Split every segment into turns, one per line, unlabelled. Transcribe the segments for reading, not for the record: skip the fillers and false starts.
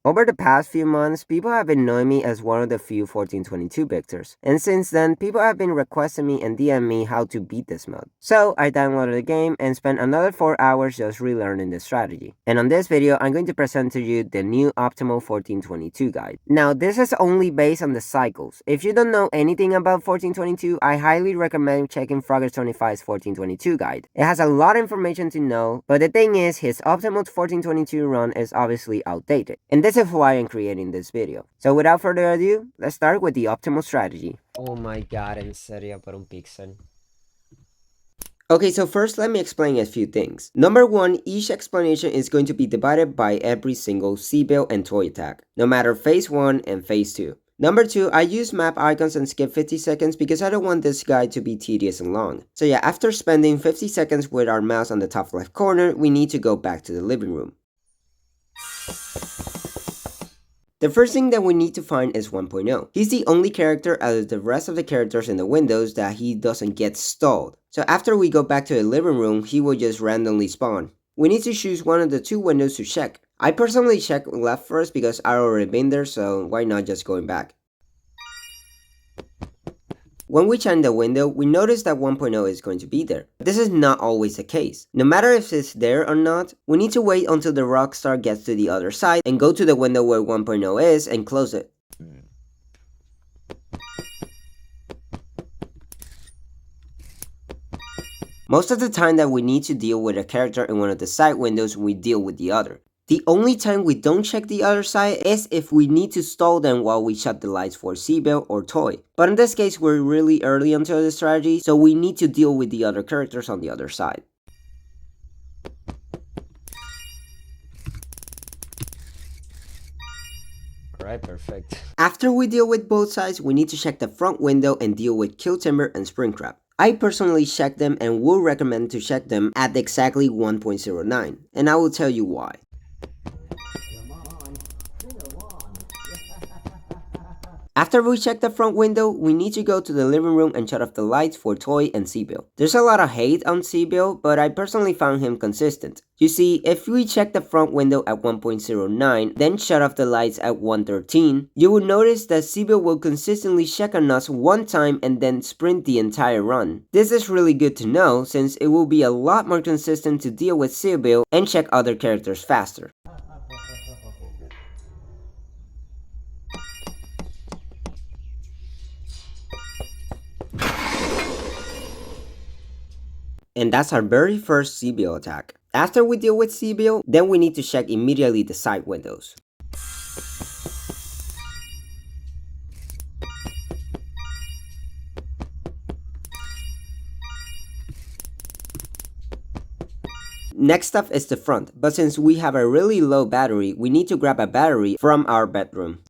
Over the past few months, people have been knowing me as one of the few 1422 victors, and since then, people have been requesting me and DM me how to beat this mode. So I downloaded the game and spent another 4 hours just relearning the strategy. And on this video, I'm going to present to you the new optimal 1422 guide. Now, this is only based on the cycles. If you don't know anything about 1422, I highly recommend checking Frogger25's 1422 guide. It has a lot of information to know, but the thing is, his optimal 1422 run is obviously outdated. And this is why I'm creating this video. So without further ado, let's start with the optimal strategy. Oh my god, en serio, por un pixel. Okay, so first let me explain a few things. Number one, each explanation is going to be divided by every single Seabill and Toy attack, no matter phase 1 and phase 2. Number 2, I use map icons and skip 50 seconds because I don't want this guide to be tedious and long. So yeah, after spending 50 seconds with our mouse on the top left corner, we need to go back to the living room. The first thing that we need to find is 1.0. He's the only character out of the rest of the characters in the windows that he doesn't get stalled. So after we go back to the living room, he will just randomly spawn. We need to choose one of the two windows to check. I personally check left first because I already been there, so why not just going back? When we check the window, we notice that 1.0 is going to be there. This is not always the case. No matter if it's there or not, we need to wait until the rockstar gets to the other side and go to the window where 1.0 is and close it. Most of the time that we need to deal with a character in one of the side windows, we deal with the other. The only time we don't check the other side is if we need to stall them while we shut the lights for Seabill or Toy. But in this case, we're really early into the strategy, so we need to deal with the other characters on the other side. Alright, perfect. After we deal with both sides, we need to check the front window and deal with Kill Timber and Springtrap. I personally check them and will recommend to check them at exactly 1.09, and I will tell you why. After we check the front window, we need to go to the living room and shut off the lights for Toy and Seabill. There's a lot of hate on Seabill, but I personally found him consistent. You see, if we check the front window at 1.09, then shut off the lights at 1.13, you will notice that Seabill will consistently check on us one time and then sprint the entire run. This is really good to know, since it will be a lot more consistent to deal with Seabill and check other characters faster. And that's our very first Seabill attack. After we deal with Seabill, then we need to check immediately the side windows. Next up is the front, but since we have a really low battery, we need to grab a battery from our bedroom.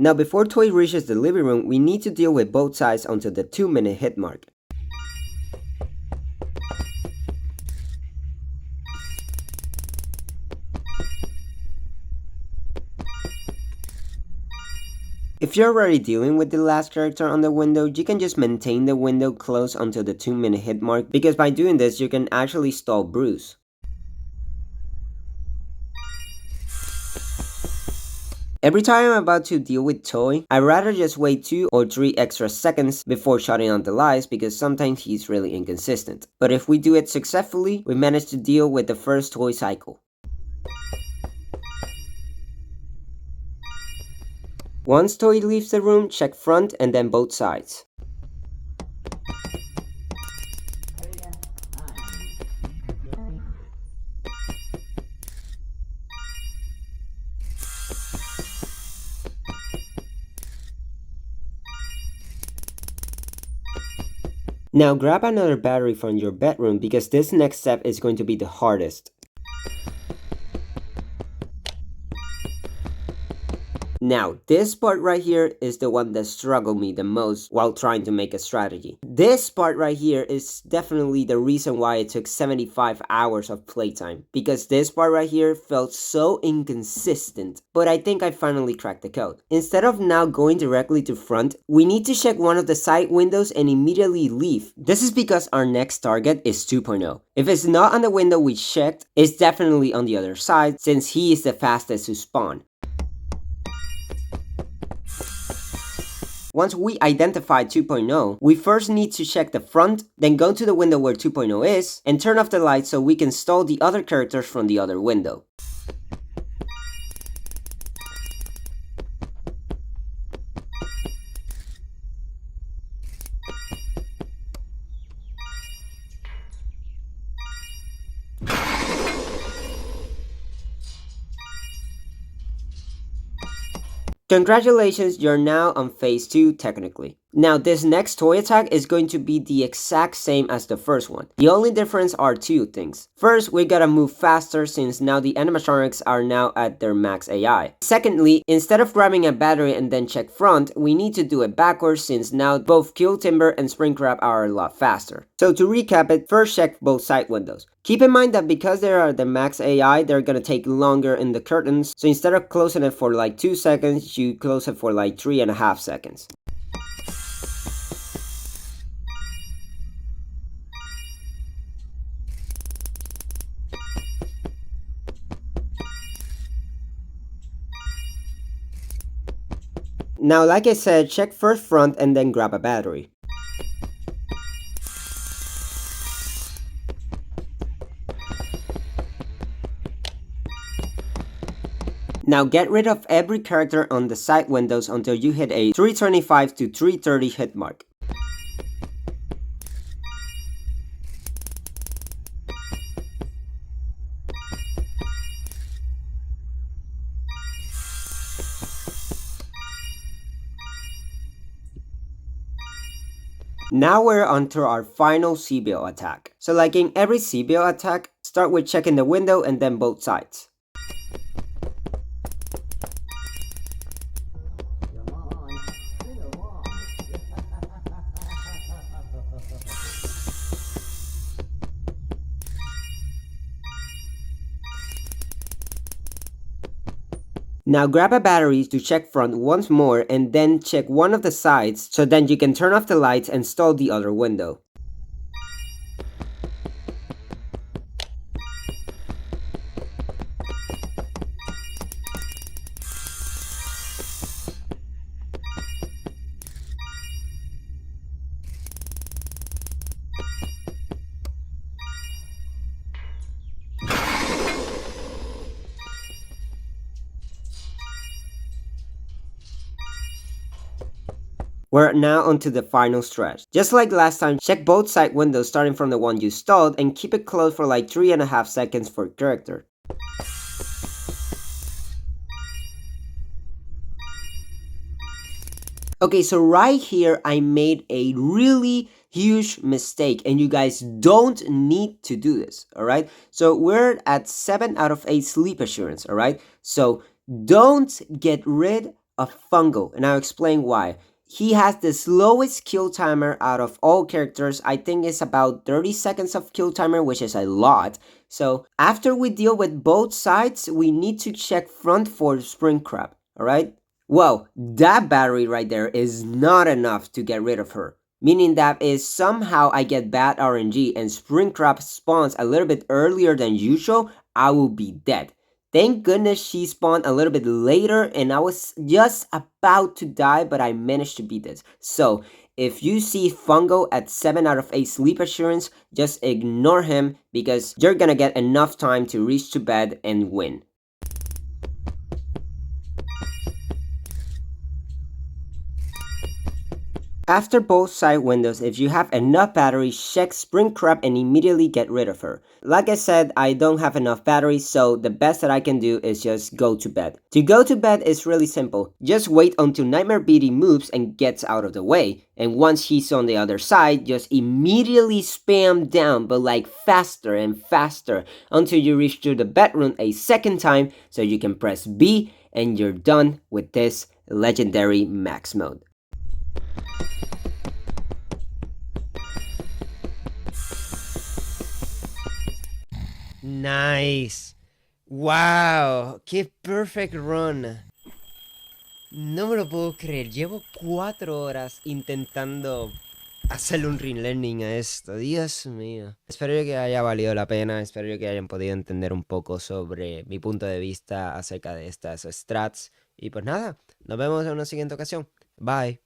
Now before Toy reaches the living room, we need to deal with both sides until the 2-minute hit mark. If you're already dealing with the last character on the window, you can just maintain the window closed until the 2-minute hit mark, because by doing this, you can actually stall Bruce. Every time I'm about to deal with Toy, I'd rather just wait 2 or 3 extra seconds before shutting on the lights because sometimes he's really inconsistent. But if we do it successfully, we manage to deal with the first Toy cycle. Once Toy leaves the room, check front and then both sides. Now grab another battery from your bedroom because this next step is going to be the hardest. Now, this part right here is the one that struggled me the most while trying to make a strategy. This part right here is definitely the reason why it took 75 hours of playtime, because this part right here felt so inconsistent, but I think I finally cracked the code. Instead of now going directly to front, we need to check one of the side windows and immediately leave. This is because our next target is 2.0. If it's not on the window we checked, it's definitely on the other side, since he is the fastest to spawn. Once we identify 2.0, we first need to check the front, then go to the window where 2.0 is, and turn off the lights so we can stall the other characters from the other window. Congratulations, you're now on phase 2 technically. Now this next toy attack is going to be the exact same as the first one. The only difference are two things. First, we gotta move faster since now the animatronics are now at their max AI. Secondly, instead of grabbing a battery and then check front, we need to do it backwards since now both Kill Timber and Springtrap are a lot faster. So to recap it, first check both side windows. Keep in mind that because they are the max AI, they're gonna take longer in the curtains, so instead of closing it for like 2 seconds, you close it for like 3.5 seconds. Now, like I said, check first front and then grab a battery. Now get rid of every character on the side windows until you hit a 325 to 330 hit mark. Now we're onto our final Seabill attack. So like in every Seabill attack, start with checking the window and then both sides. Now grab a battery to check front once more and then check one of the sides so then you can turn off the lights and stall the other window. We're now onto the final stretch. Just like last time, check both side windows starting from the one you stalled and keep it closed for like 3.5 seconds for character. Okay, so right here I made a really huge mistake and you guys don't need to do this, alright? So we're at 7 out of 8 sleep assurance, alright? So don't get rid of Fungo and I'll explain why. He has the slowest kill timer out of all characters. I think it's about 30 seconds of kill timer, which is a lot. So after we deal with both sides, we need to check front for Springtrap, alright? Well, that battery right there is not enough to get rid of her. Meaning that if somehow I get bad RNG and Springtrap spawns a little bit earlier than usual, I will be dead. Thank goodness she spawned a little bit later and I was just about to die, but I managed to beat this. So, if you see Fungo at 7 out of 8 sleep assurance, just ignore him because you're gonna get enough time to reach to bed and win. After both side windows, if you have enough battery, check Spring Crab and immediately get rid of her. Like I said, I don't have enough battery, so the best that I can do is just go to bed. To go to bed is really simple. Just wait until Nightmare Beatty moves and gets out of the way. And once he's on the other side, just immediately spam down, but like faster and faster until you reach to the bedroom a second time, so you can press B and you're done with this legendary max mode. Nice. Wow, qué perfect run. No me lo puedo creer, llevo 4 horas intentando hacerle un relearning a esto, Dios mío. Espero que haya valido la pena, espero que hayan podido entender un poco sobre mi punto de vista acerca de estas strats. Y pues nada, nos vemos en una siguiente ocasión. Bye.